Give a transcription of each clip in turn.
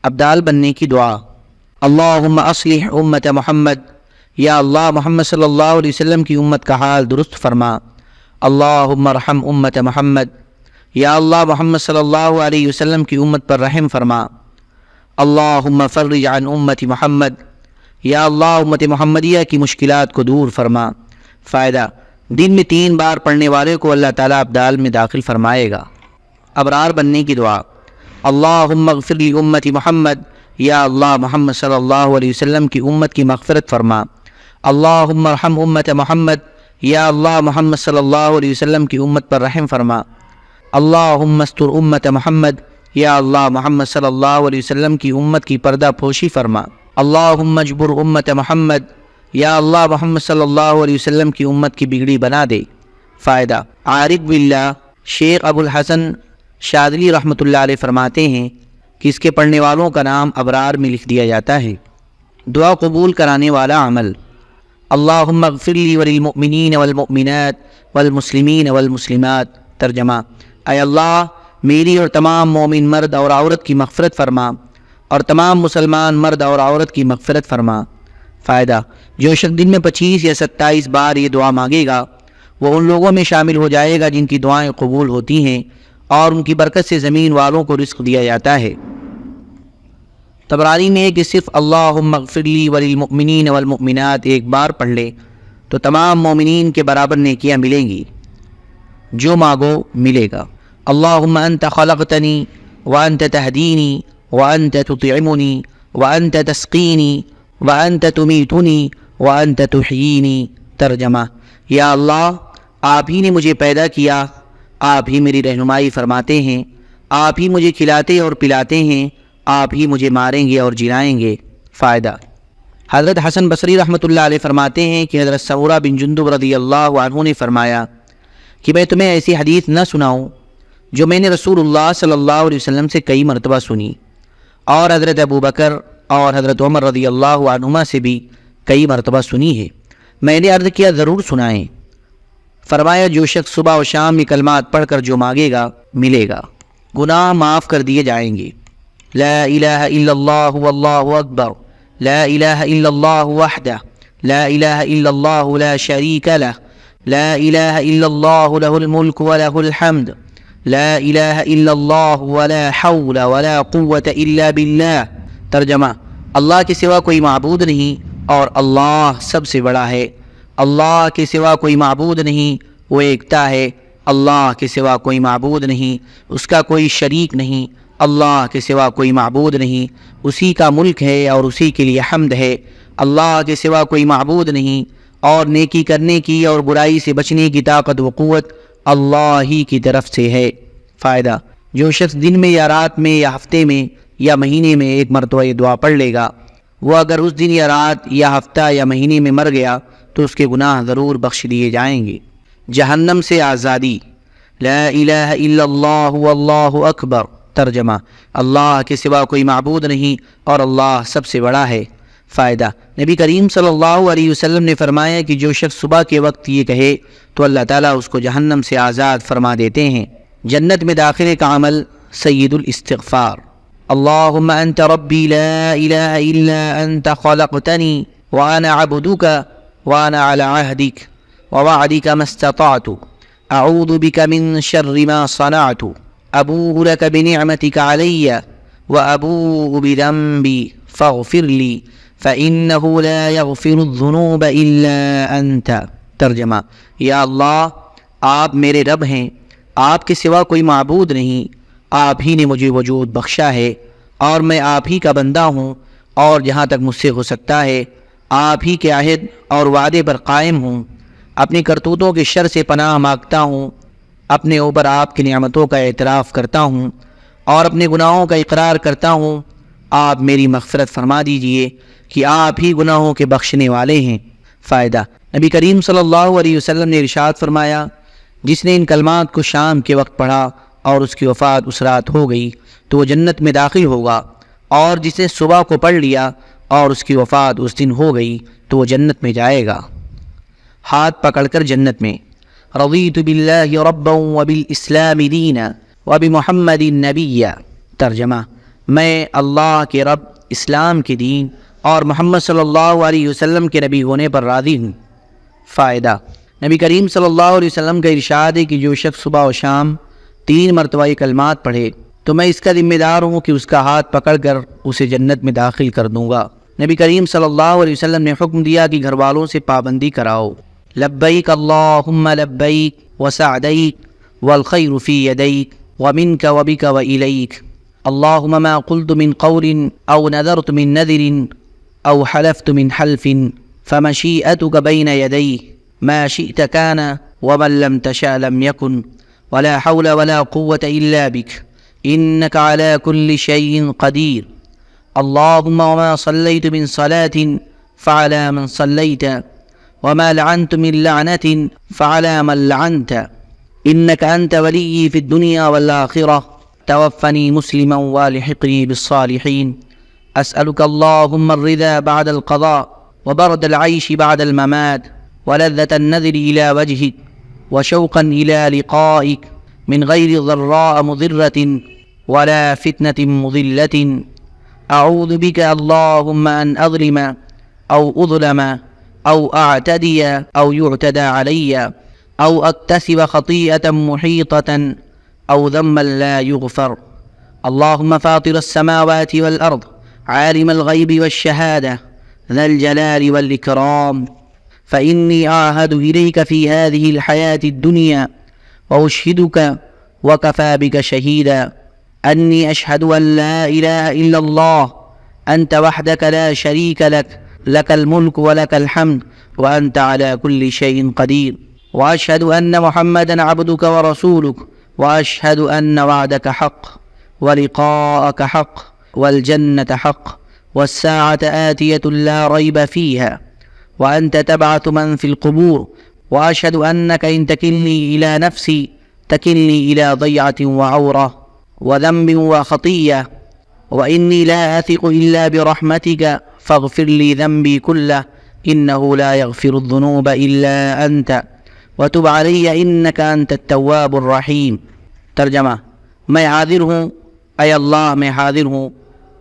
ابدال بننے کی دعا۔ اللہم اصلح امت محمد، یا اللہ محمد صلی اللہ علیہ وسلم کی امت کا حال درست فرما۔ اللہم ارحم امت محمد، یا اللہ محمد صلی اللہ علیہ وسلم کی امت پر رحم فرما۔ اللہم فرج عن امت محمد، یا اللہ امت محمدیہ کی مشکلات کو دور فرما۔ فائدہ: دن میں 3 بار پڑھنے والے کو اللہ تعالیٰ ابدال میں داخل فرمائے گا۔ ابرار بننے کی دعا۔ اللہم اغفر لی امت محمد، یا اللہ محمد صلی اللہ علیہ وسلم کی امت کی مغفرت فرما۔ اللہم ارحم امت محمد، یا اللہ محمد صلی اللہ علیہ وسلم کی امت پر رحم فرما۔ اللہم استر امت محمد، یا اللہ محمد صلی اللہ علیہ وسلم کی امت کی پردہ پوشی فرما۔ اللہم اجبر امت محمد، یا اللہ محمد صلی اللہ علیہ وسلم کی امت کی بگڑی بنا دے۔ فائدہ: عارف باللہ شیخ ابو الحسن شاذلی رحمۃ اللہ علیہ فرماتے ہیں کہ اس کے پڑھنے والوں کا نام ابرار میں لکھ دیا جاتا ہے۔ دعا قبول کرانے والا عمل۔ اللہم اغفر لی وللمؤمنین والمؤمنات والمسلمین والمسلمات۔ ترجمہ: اے اللہ میری اور تمام مومن مرد اور عورت کی مغفرت فرما اور تمام مسلمان مرد اور عورت کی مغفرت فرما۔ فائدہ: جو شخص دن میں 25 یا 27 بار یہ دعا مانگے گا وہ ان لوگوں میں شامل ہو جائے گا جن کی دعائیں قبول ہوتی ہیں اور ان کی برکت سے زمین والوں کو رزق دیا جاتا ہے۔ طبرانی میں ہے کہ صرف اللہم اغفر لی وللمؤمنین والمؤمنات ایک بار پڑھ لے تو تمام مومنین کے برابر نیکیاں ملیں گی، جو مانگو ملے گا۔ اللہم انت خلقتنی وانت تہدینی وانت تطعمنی وانت تسقینی وانت تمیتنی وانت تحیینی۔ ترجمہ: یا اللہ آپ ہی نے مجھے پیدا کیا، آپ ہی میری رہنمائی فرماتے ہیں، آپ ہی مجھے کھلاتے اور پلاتے ہیں، آپ ہی مجھے ماریں گے اور جلائیں گے۔ فائدہ: حضرت حسن بصری رحمۃ اللہ علیہ فرماتے ہیں کہ حضرت سمورہ بن جندب رضی اللہ عنہ نے فرمایا کہ میں تمہیں ایسی حدیث نہ سناؤں جو میں نے رسول اللہ صلی اللہ علیہ وسلم سے کئی مرتبہ سنی اور حضرت ابو بکر اور حضرت عمر رضی اللہ عنہما سے بھی کئی مرتبہ سنی ہے۔ میں نے عرض کیا ضرور سنائیں۔ فرمایا جو شخص صبح و شام یہ کلمات پڑھ کر جو مانگے گا ملے گا، گناہ معاف کر دیے جائیں گے۔ لا الہ الا اللہ واللہ اکبر، لا الہ الا اللہ وحدہ، لا الہ الا اللہ لا شریک لہ، لا الہ الا اللہ لہ الملک ولہ الحمد، لا الہ الا اللہ ولا حول ولا قوة الا باللہ۔ ترجمہ: اللہ کے سوا کوئی معبود نہیں اور اللہ سب سے بڑا ہے۔ اللہ کے سوا کوئی معبود نہیں، وہ ایکتا ہے۔ اللہ کے سوا کوئی معبود نہیں، اس کا کوئی شریک نہیں۔ اللہ کے سوا کوئی معبود نہیں، اسی کا ملک ہے اور اسی کے لیے حمد ہے۔ اللہ کے سوا کوئی معبود نہیں اور نیکی کرنے کی اور برائی سے بچنے کی طاقت و قوت اللہ ہی کی طرف سے ہے۔ فائدہ: جو شخص دن میں یا رات میں یا ہفتے میں یا مہینے میں ایک مرتبہ یہ دعا پڑھ لے گا، وہ اگر اس دن یا رات یا ہفتہ یا مہینے میں مر گیا تو اس کے گناہ ضرور بخش دیے جائیں گے۔ جہنم سے آزادی۔ لا الہ الا اللہ واللہ اکبر۔ ترجمہ: اللہ کے سوا کوئی معبود نہیں اور اللہ سب سے بڑا ہے۔ فائدہ: نبی کریم صلی اللہ علیہ وسلم نے فرمایا کہ جو شخص صبح کے وقت یہ کہے تو اللہ تعالیٰ اس کو جہنم سے آزاد فرما دیتے ہیں۔ جنت میں داخلے کا عمل۔ سید الاستغفار۔ اللہم انت ربی لا الہ الا انت خلقتنی وانا عبدک وانا علی عہدک ووعدک ما استطعت اعوذ بک من شر ما صنعت ابوء لک بنعمتک علی وابوء بذنبی فاغفر لی فإنہ لا یغفر الذنوب الا انت۔ ترجمہ: یا اللہ آپ میرے رب ہیں، آپ کے سوا کوئی معبود نہیں، آپ ہی نے مجھے وجود بخشا ہے اور میں آپ ہی کا بندہ ہوں اور جہاں تک مجھ سے ہو سکتا ہے آپ ہی کے عہد اور وعدے پر قائم ہوں۔ اپنی کرتوتوں کے شر سے پناہ مانگتا ہوں، اپنے اوپر آپ کی نعمتوں کا اعتراف کرتا ہوں اور اپنے گناہوں کا اقرار کرتا ہوں۔ آپ میری مغفرت فرما دیجئے کہ آپ ہی گناہوں کے بخشنے والے ہیں۔ فائدہ: نبی کریم صلی اللہ علیہ وسلم نے ارشاد فرمایا جس نے ان کلمات کو شام کے وقت پڑھا اور اس کی وفات اس رات ہو گئی تو وہ جنت میں داخل ہوگا، اور جس نے صبح کو پڑھ لیا اور اس کی وفات اس دن ہو گئی تو وہ جنت میں جائے گا۔ ہاتھ پکڑ کر جنت میں۔ رضیت باللہ ربا وبالاسلام دینا وبمحمد نبیا۔ ترجمہ: میں اللہ کے رب، اسلام کے دین اور محمد صلی اللہ علیہ وسلم کے نبی ہونے پر راضی ہوں۔ فائدہ: نبی کریم صلی اللہ علیہ وسلم کا ارشاد ہے کہ جو شخص صبح و شام 3 مرتبہ یہ کلمات پڑھے تو میں اس کا ذمہ دار ہوں کہ اس کا ہاتھ پکڑ کر اسے جنت میں داخل کر دوں گا۔ نبی کریم صلی اللہ علیہ وسلم نے حکم دیا کہ گھر والوں سے پابندی کراؤ۔ لبیک اللہم لبیک وسعدیک والخیر فی یدیک ومنک وبک وإلیک اللہم ما قلت من قول او نذرت من نذر او حلفت من حلف فمشیئتک بین یدی ما شئت کان ومن لم تشاء لم یکن ولا حول ولا قوة الا بک انک علی کل شیء قدیر اللهم وما صليت من صلاة فعلى من صليت وما لعنت من لعنة فعلى من لعنت إنك أنت ولي في الدنيا والآخرة توفني مسلما والحقني بالصالحين أسألك اللهم الرضا بعد القضاء وبرد العيش بعد الممات ولذة النذر إلى وجهك وشوقا إلى لقائك من غير ضراء مضرة ولا فتنة مضلة أعوذ بك اللهم أن أظلم أو أظلم أو أعتدي أو يعتدى علي أو أكتسب خطيئة محيطة أو ذنبا لا يغفر اللهم فاطر السماوات والأرض عالم الغيب والشهادة ذا الجلال والإكرام فإني أعهد إليك في هذه الحياة الدنيا وأشهدك وكفى بك شهيدا أني أشهد أن لا إله إلا الله أنت وحدك لا شريك لك لك الملك ولك الحمد وأنت على كل شيء قدير وأشهد أن محمدا عبدك ورسولك وأشهد أن وعدك حق ولقاءك حق والجنة حق والساعة آتية لا ريب فيها وأنت تبعث من في القبور وأشهد أنك إن تكلني إلى نفسي تكلني إلى ضيعة وعورة وذنب وخطية وإني لا أثق إلا برحمتك فاغفر لي ذنبي كله إنه لا يغفر الذنوب إلا أنت وتب علي إنك أنت التواب الرحيم۔ ترجمہ: میں حاضر ہوں، اے اللہ میں حاضر ہوں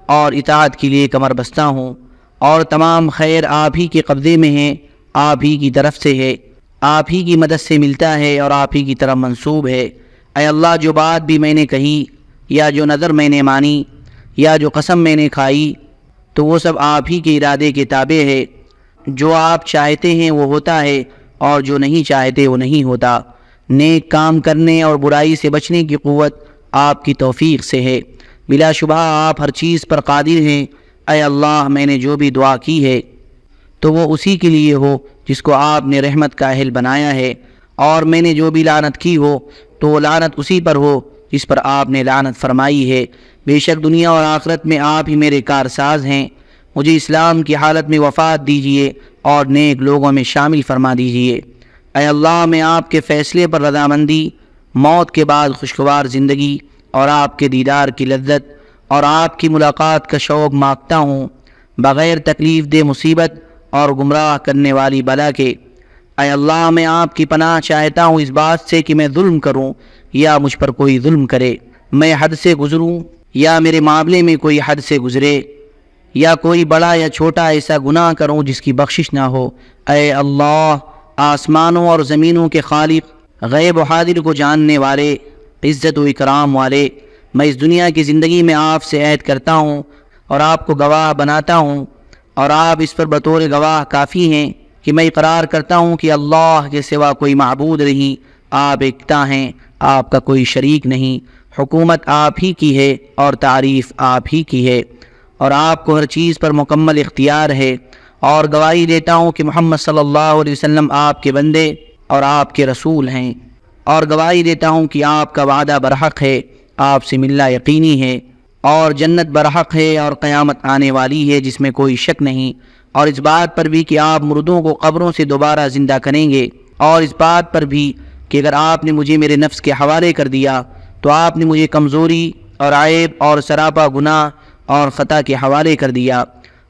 اور اطاعت کے لیے کمر بستہ ہوں، اور تمام خیر آپ ہی کے قبضے میں ہے، آپ ہی کی طرف سے ہے، آپ ہی کی مدد سے ملتا ہے اور آپ ہی کی طرف منسوب ہے۔ اے اللہ، جو بات بھی میں نے کہی یا جو نظر میں نے مانی یا جو قسم میں نے کھائی تو وہ سب آپ ہی کے ارادے کے تابع ہے۔ جو آپ چاہتے ہیں وہ ہوتا ہے اور جو نہیں چاہتے وہ نہیں ہوتا۔ نیک کام کرنے اور برائی سے بچنے کی قوت آپ کی توفیق سے ہے۔ بلا شبہ آپ ہر چیز پر قادر ہیں۔ اے اللہ، میں نے جو بھی دعا کی ہے تو وہ اسی کے لیے ہو جس کو آپ نے رحمت کا اہل بنایا ہے، اور میں نے جو بھی لعنت کی ہو تو وہ لعنت اسی پر ہو جس پر آپ نے لعنت فرمائی ہے۔ بے شک دنیا اور آخرت میں آپ ہی میرے کارساز ہیں۔ مجھے اسلام کی حالت میں وفات دیجیے اور نیک لوگوں میں شامل فرما دیجیے۔ اے اللہ، میں آپ کے فیصلے پر رضامندی، موت کے بعد خوشگوار زندگی اور آپ کے دیدار کی لذت اور آپ کی ملاقات کا شوق مانگتا ہوں، بغیر تکلیف دہ مصیبت اور گمراہ کرنے والی بلا کے۔ اے اللہ، میں آپ کی پناہ چاہتا ہوں اس بات سے کہ میں ظلم کروں یا مجھ پر کوئی ظلم کرے، میں حد سے گزروں یا میرے معاملے میں کوئی حد سے گزرے، یا کوئی بڑا یا چھوٹا ایسا گناہ کروں جس کی بخشش نہ ہو۔ اے اللہ، آسمانوں اور زمینوں کے خالق، غیب و حاضر کو جاننے والے، عزت و اکرام والے، میں اس دنیا کی زندگی میں آپ سے عہد کرتا ہوں اور آپ کو گواہ بناتا ہوں، اور آپ اس پر بطور گواہ کافی ہیں کہ میں اقرار کرتا ہوں کہ اللہ کے سوا کوئی معبود نہیں، آپ یکتا ہیں، آپ کا کوئی شریک نہیں، حکومت آپ ہی کی ہے اور تعریف آپ ہی کی ہے، اور آپ کو ہر چیز پر مکمل اختیار ہے، اور گواہی دیتا ہوں کہ محمد صلی اللہ علیہ وسلم آپ کے بندے اور آپ کے رسول ہیں، اور گواہی دیتا ہوں کہ آپ کا وعدہ برحق ہے، آپ سے ملنا یقینی ہے، اور جنت برحق ہے اور قیامت آنے والی ہے جس میں کوئی شک نہیں، اور اس بات پر بھی کہ آپ مردوں کو قبروں سے دوبارہ زندہ کریں گے، اور اس بات پر بھی کہ اگر آپ نے مجھے میرے نفس کے حوالے کر دیا تو آپ نے مجھے کمزوری اور عیب اور سراپا گناہ اور خطا کے حوالے کر دیا،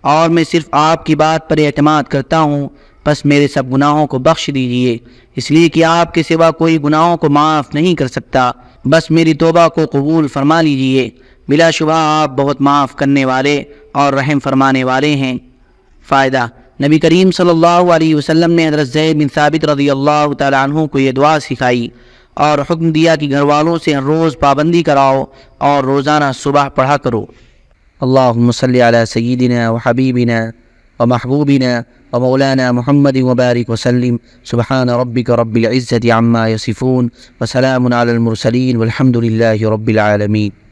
اور میں صرف آپ کی بات پر اعتماد کرتا ہوں، بس میرے سب گناہوں کو بخش دیجیے، اس لیے کہ آپ کے سوا کوئی گناہوں کو معاف نہیں کر سکتا، بس میری توبہ کو قبول فرما لیجیے۔ بلا شبہ آپ بہت معاف کرنے والے اور رحم فرمانے والے ہیں۔ فائدہ: نبی کریم صلی اللہ علیہ وسلم نے حضرت زید بن ثابت رضی اللہ تعالیٰ عنہ کو یہ دعا سکھائی اور حکم دیا کہ گھر والوں سے ہر روز پابندی کراؤ اور روزانہ صبح پڑھا کرو۔ اللہم صلی علی سیدنا و حبیبنا و محبوبنا و مولانا محمد وبارک وسلم۔ سبحان ربک رب العزة عما یصفون وسلام علی المرسلین والحمد للہ رب العالمین۔